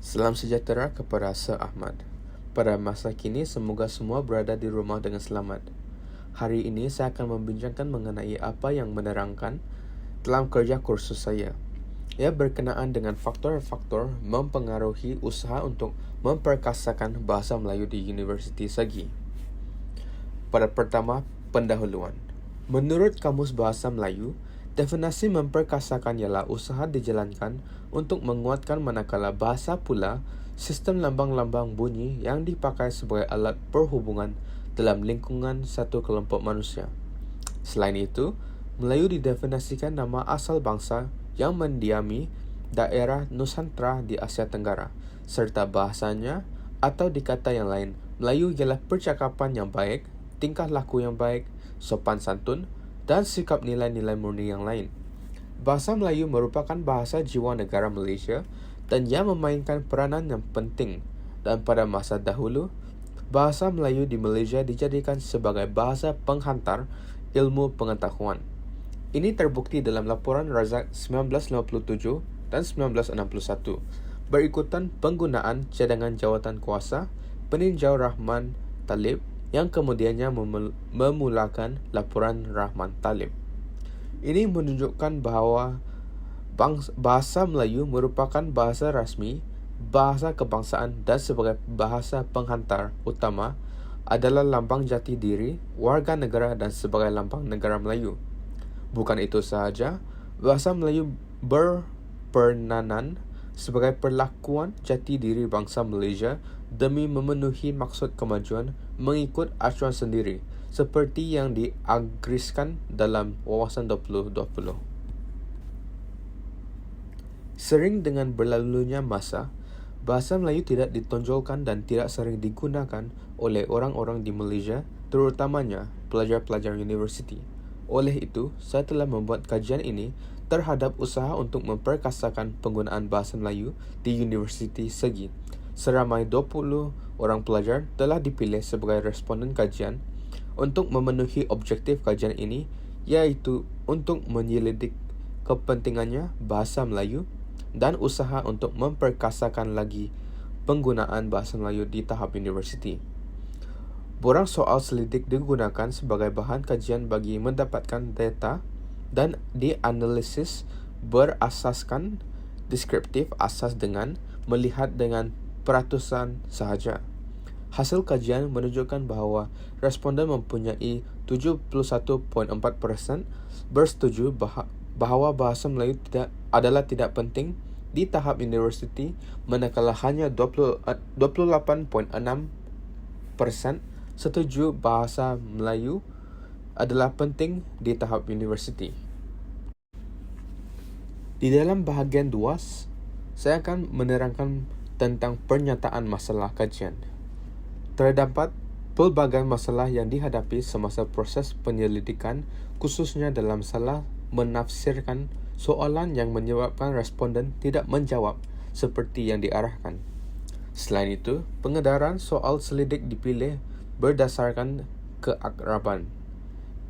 Salam sejahtera kepada Sir Ahmad. Pada masa kini, semoga semua berada di rumah dengan selamat. Hari ini saya akan membincangkan mengenai apa yang menerangkan dalam kerja kursus saya. Ia berkenaan dengan faktor-faktor mempengaruhi usaha untuk memperkasakan bahasa Melayu di Universiti Segi. Pada pertama, pendahuluan. Menurut Kamus Bahasa Melayu, definisi memperkasakan ialah usaha dijalankan untuk menguatkan manakala bahasa pula sistem lambang-lambang bunyi yang dipakai sebagai alat perhubungan dalam lingkungan satu kelompok manusia. Selain itu, Melayu didefinisikan nama asal bangsa yang mendiami daerah Nusantara di Asia Tenggara, serta bahasanya atau dikata yang lain, Melayu ialah percakapan yang baik, tingkah laku yang baik, sopan santun, dan sikap nilai-nilai murni yang lain. Bahasa Melayu merupakan bahasa jiwa negara Malaysia dan ia memainkan peranan yang penting. Dan pada masa dahulu, bahasa Melayu di Malaysia dijadikan sebagai bahasa penghantar ilmu pengetahuan. Ini terbukti dalam laporan Razak 1957 dan 1961, berikutan penggunaan cadangan jawatan kuasa peninjau Rahman Talib yang kemudiannya memulakan laporan Rahman Talib. Ini menunjukkan bahawa bahasa Melayu merupakan bahasa rasmi, bahasa kebangsaan dan sebagai bahasa penghantar utama adalah lambang jati diri warga negara dan sebagai lambang negara Melayu. Bukan itu sahaja, bahasa Melayu berperanan sebagai perlakuan jati diri bangsa Malaysia demi memenuhi maksud kemajuan mengikut acuan sendiri, seperti yang diagriskan dalam Wawasan 2020. Sering dengan berlalunya masa, bahasa Melayu tidak ditonjolkan dan tidak sering digunakan oleh orang-orang di Malaysia, terutamanya pelajar-pelajar universiti. Oleh itu, saya telah membuat kajian ini terhadap usaha untuk memperkasakan penggunaan bahasa Melayu di Universiti Segi. Seramai 20 orang pelajar telah dipilih sebagai responden kajian untuk memenuhi objektif kajian ini, iaitu untuk menyelidik kepentingannya bahasa Melayu dan usaha untuk memperkasakan lagi penggunaan bahasa Melayu di tahap universiti. Borang soal selidik digunakan sebagai bahan kajian bagi mendapatkan data dan dianalisis berasaskan deskriptif asas dengan melihat dengan peratusan sahaja. Hasil kajian menunjukkan bahawa responden mempunyai 71.4% bersetuju bahawa bahasa Melayu adalah tidak penting di tahap universiti, manakala hanya 28.6% setuju bahasa Melayu adalah penting di tahap universiti. Di dalam bahagian 2, saya akan menerangkan tentang pernyataan masalah kajian. Terdapat pelbagai masalah yang dihadapi semasa proses penyelidikan, khususnya dalam salah menafsirkan soalan yang menyebabkan responden tidak menjawab seperti yang diarahkan. Selain itu, pengedaran soal selidik dipilih berdasarkan keakraban.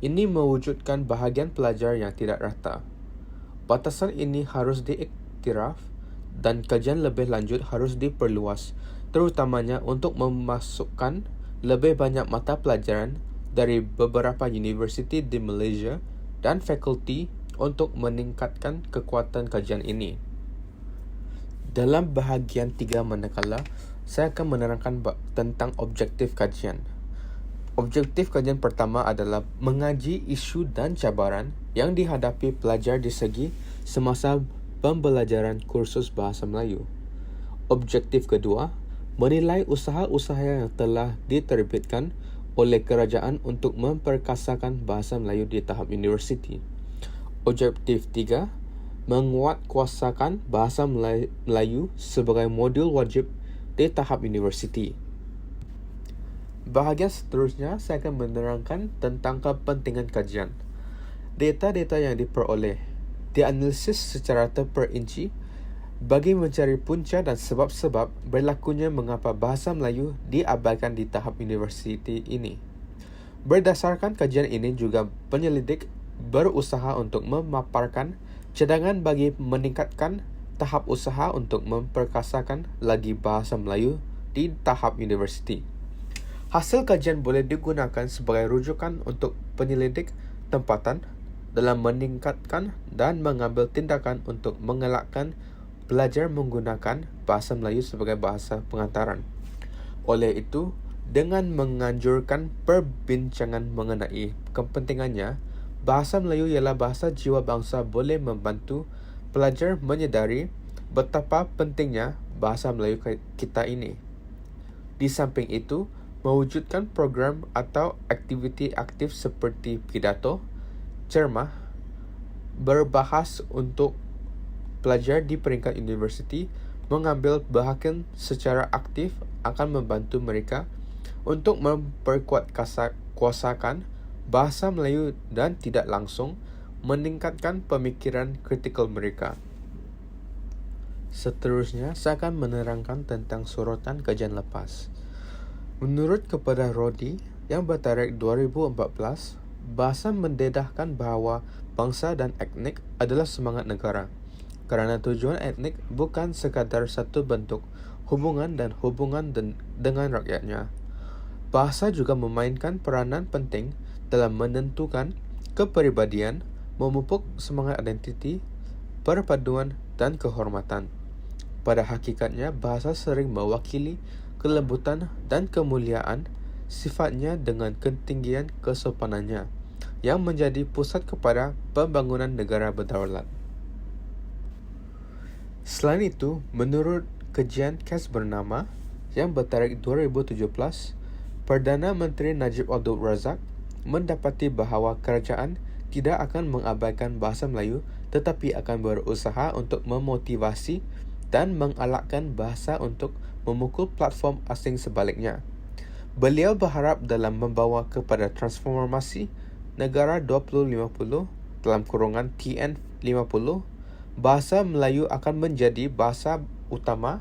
Ini mewujudkan bahagian pelajar yang tidak rata. Batasan ini harus diiktiraf dan kajian lebih lanjut harus diperluas, terutamanya untuk memasukkan lebih banyak mata pelajaran dari beberapa universiti di Malaysia dan fakulti untuk meningkatkan kekuatan kajian ini. Dalam bahagian 3 manakala, saya akan menerangkan tentang objektif kajian. Objektif kajian pertama adalah mengaji isu dan cabaran yang dihadapi pelajar di Segi semasa pembelajaran kursus bahasa Melayu. Objektif kedua, menilai usaha-usaha yang telah diterbitkan oleh kerajaan untuk memperkasakan bahasa Melayu di tahap universiti. Objektif 3, menguatkuasakan bahasa Melayu sebagai modul wajib di tahap universiti. Bahagian seterusnya, saya akan menerangkan tentang kepentingan kajian. Data-data yang diperoleh dianalisis secara terperinci bagi mencari punca dan sebab-sebab berlakunya mengapa bahasa Melayu diabaikan di tahap universiti ini. Berdasarkan kajian ini juga penyelidik berusaha untuk memaparkan cadangan bagi meningkatkan tahap usaha untuk memperkasakan lagi bahasa Melayu di tahap universiti. Hasil kajian boleh digunakan sebagai rujukan untuk penyelidik tempatan dalam meningkatkan dan mengambil tindakan untuk mengelakkan belajar menggunakan bahasa Melayu sebagai bahasa pengantaran. Oleh itu, dengan menganjurkan perbincangan mengenai kepentingannya, bahasa Melayu ialah bahasa jiwa bangsa boleh membantu pelajar menyedari betapa pentingnya bahasa Melayu kita ini. Di samping itu, mewujudkan program atau aktiviti aktif seperti pidato, ceramah, berbahas untuk pelajar di peringkat universiti mengambil bahagian secara aktif akan membantu mereka untuk memperkuat kuasakan bahasa Melayu dan tidak langsung meningkatkan pemikiran kritikal mereka. Seterusnya, saya akan menerangkan tentang sorotan kajian lepas. Menurut kepada Rodi yang bertarikh 2014, bahasa mendedahkan bahawa bangsa dan etnik adalah semangat negara. Kerana tujuan etnik bukan sekadar satu bentuk hubungan dengan rakyatnya. Bahasa juga memainkan peranan penting dalam menentukan kepribadian, memupuk semangat identiti, perpaduan dan kehormatan. Pada hakikatnya, bahasa sering mewakili kelembutan dan kemuliaan sifatnya dengan ketinggian kesopanannya yang menjadi pusat kepada pembangunan negara berdaulat. Selain itu, menurut kajian kes bernama yang bertarikh 2017, Perdana Menteri Najib Abdul Razak mendapati bahawa kerajaan tidak akan mengabaikan bahasa Melayu tetapi akan berusaha untuk memotivasi dan mengalahkan bahasa untuk memukul platform asing sebaliknya. Beliau berharap dalam membawa kepada transformasi negara 2050 dalam kurungan TN50, bahasa Melayu akan menjadi bahasa utama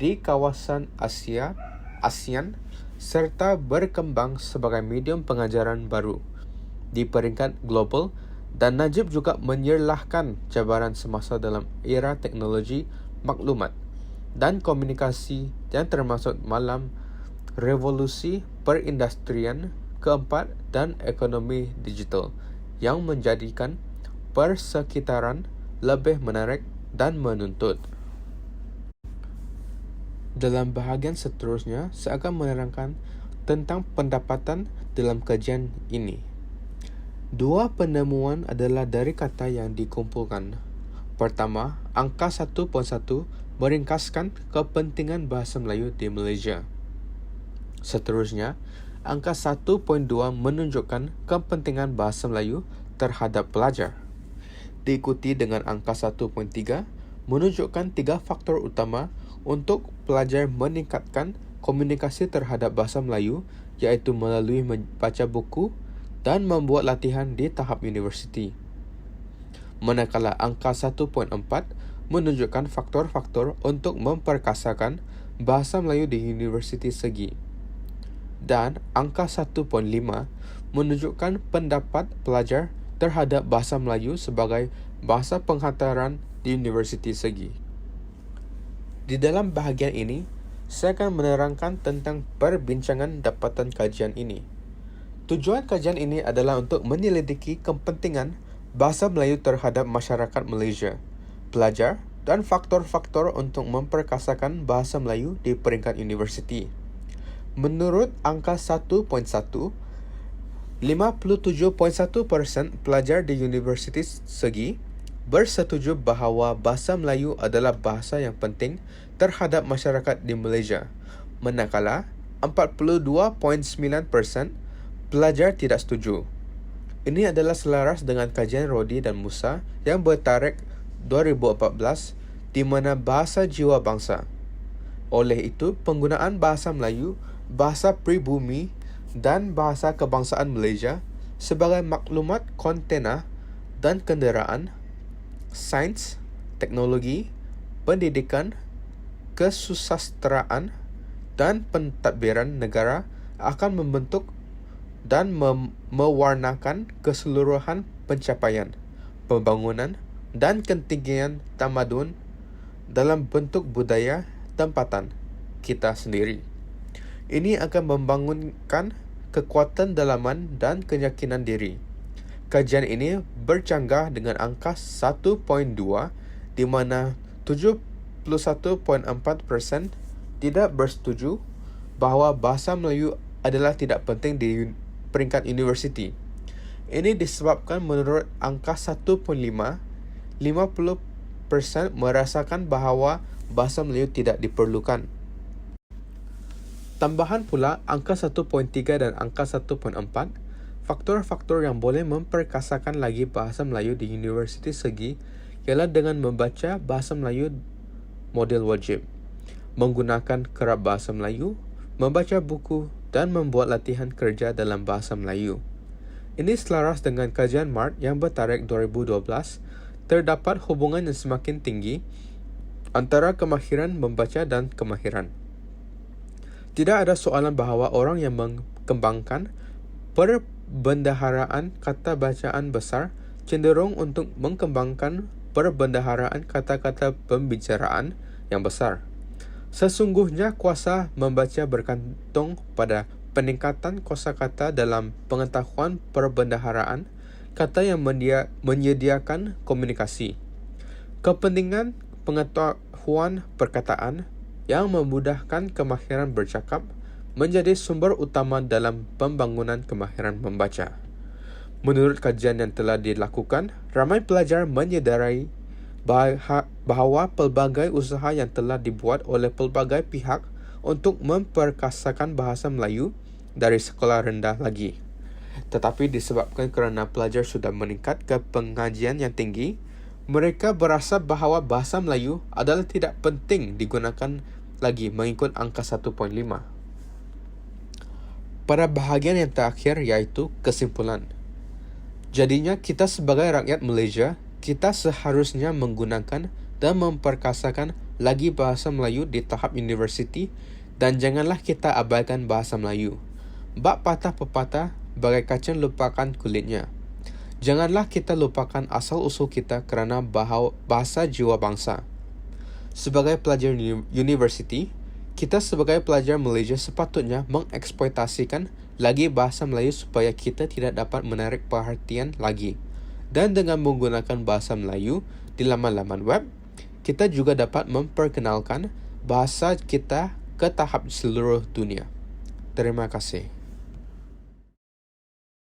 di kawasan ASEAN serta berkembang sebagai medium pengajaran baru di peringkat global, dan Najib juga menyerlahkan cabaran semasa dalam era teknologi maklumat dan komunikasi yang termasuk malam revolusi perindustrian keempat dan ekonomi digital yang menjadikan persekitaran lebih menarik dan menuntut. Dalam bahagian seterusnya, saya akan menerangkan tentang pendapatan dalam kajian ini. Dua penemuan adalah dari kata yang dikumpulkan. Pertama, angka 1.1 meringkaskan kepentingan bahasa Melayu di Malaysia. Seterusnya, angka 1.2 menunjukkan kepentingan bahasa Melayu terhadap pelajar. Diikuti dengan angka 1.3 menunjukkan 3 faktor utama untuk pelajar meningkatkan komunikasi terhadap bahasa Melayu, iaitu melalui membaca buku dan membuat latihan di tahap universiti. Manakala angka 1.4 menunjukkan faktor-faktor untuk memperkasakan bahasa Melayu di universiti segi. Dan angka 1.5 menunjukkan pendapat pelajar terhadap bahasa Melayu sebagai bahasa penghantaran di universiti segi. Di dalam bahagian ini, saya akan menerangkan tentang perbincangan dapatan kajian ini. Tujuan kajian ini adalah untuk menyelidiki kepentingan bahasa Melayu terhadap masyarakat Malaysia, pelajar dan faktor-faktor untuk memperkasakan bahasa Melayu di peringkat universiti. Menurut angka 1.1, 57.1% pelajar di universiti segi bersetuju bahawa bahasa Melayu adalah bahasa yang penting terhadap masyarakat di Malaysia, manakala 42.9% pelajar tidak setuju. Ini adalah selaras dengan kajian Rodi dan Musa yang bertarikh 2014 di mana bahasa jiwa bangsa. Oleh itu, penggunaan bahasa Melayu, bahasa pribumi dan bahasa kebangsaan Malaysia sebagai maklumat kontena dan kenderaan, sains, teknologi, pendidikan, kesusasteraan dan pentadbiran negara akan membentuk dan mewarnakan keseluruhan pencapaian, pembangunan dan ketinggian tamadun dalam bentuk budaya tempatan kita sendiri. Ini akan membangunkan kekuatan dalaman dan keyakinan diri. Kajian ini bercanggah dengan angka 1.2 di mana 71.4% tidak bersetuju bahawa bahasa Melayu adalah tidak penting di peringkat universiti. Ini disebabkan menurut angka 1.5, 50% merasakan bahawa bahasa Melayu tidak diperlukan. Tambahan pula angka 1.3 dan angka 1.4, faktor-faktor yang boleh memperkasakan lagi bahasa Melayu di universiti segi ialah dengan membaca bahasa Melayu model wajib, menggunakan kerab bahasa Melayu, membaca buku dan membuat latihan kerja dalam bahasa Melayu. Ini selaras dengan kajian MART yang bertarikh 2012, terdapat hubungan yang semakin tinggi antara kemahiran membaca dan kemahiran. Tidak ada soalan bahawa orang yang mengembangkan perbendaharaan kata bacaan besar cenderung untuk mengembangkan perbendaharaan kata-kata pembicaraan yang besar. Sesungguhnya kuasa membaca bergantung pada peningkatan kosakata dalam pengetahuan perbendaharaan kata yang menyediakan komunikasi. Kepentingan pengetahuan perkataan yang memudahkan kemahiran bercakap menjadi sumber utama dalam pembangunan kemahiran membaca. Menurut kajian yang telah dilakukan, ramai pelajar menyedari bahawa pelbagai usaha yang telah dibuat oleh pelbagai pihak untuk memperkasakan bahasa Melayu dari sekolah rendah lagi. Tetapi disebabkan kerana pelajar sudah meningkat ke pengajian yang tinggi, mereka berasa bahawa bahasa Melayu adalah tidak penting digunakan lagi mengikut angka 1.5. Pada bahagian yang terakhir iaitu kesimpulan. Jadinya kita sebagai rakyat Malaysia, kita seharusnya menggunakan dan memperkasakan lagi bahasa Melayu di tahap universiti dan janganlah kita abaikan bahasa Melayu. Bab patah pepatah, bagai kacang lupakan kulitnya. Janganlah kita lupakan asal-usul kita kerana bahasa jiwa bangsa. Sebagai pelajar universiti, kita sebagai pelajar Malaysia sepatutnya mengeksploitasikan lagi bahasa Melayu supaya kita tidak dapat menarik perhatian lagi. Dan dengan menggunakan bahasa Melayu di laman-laman web, kita juga dapat memperkenalkan bahasa kita ke tahap seluruh dunia. Terima kasih.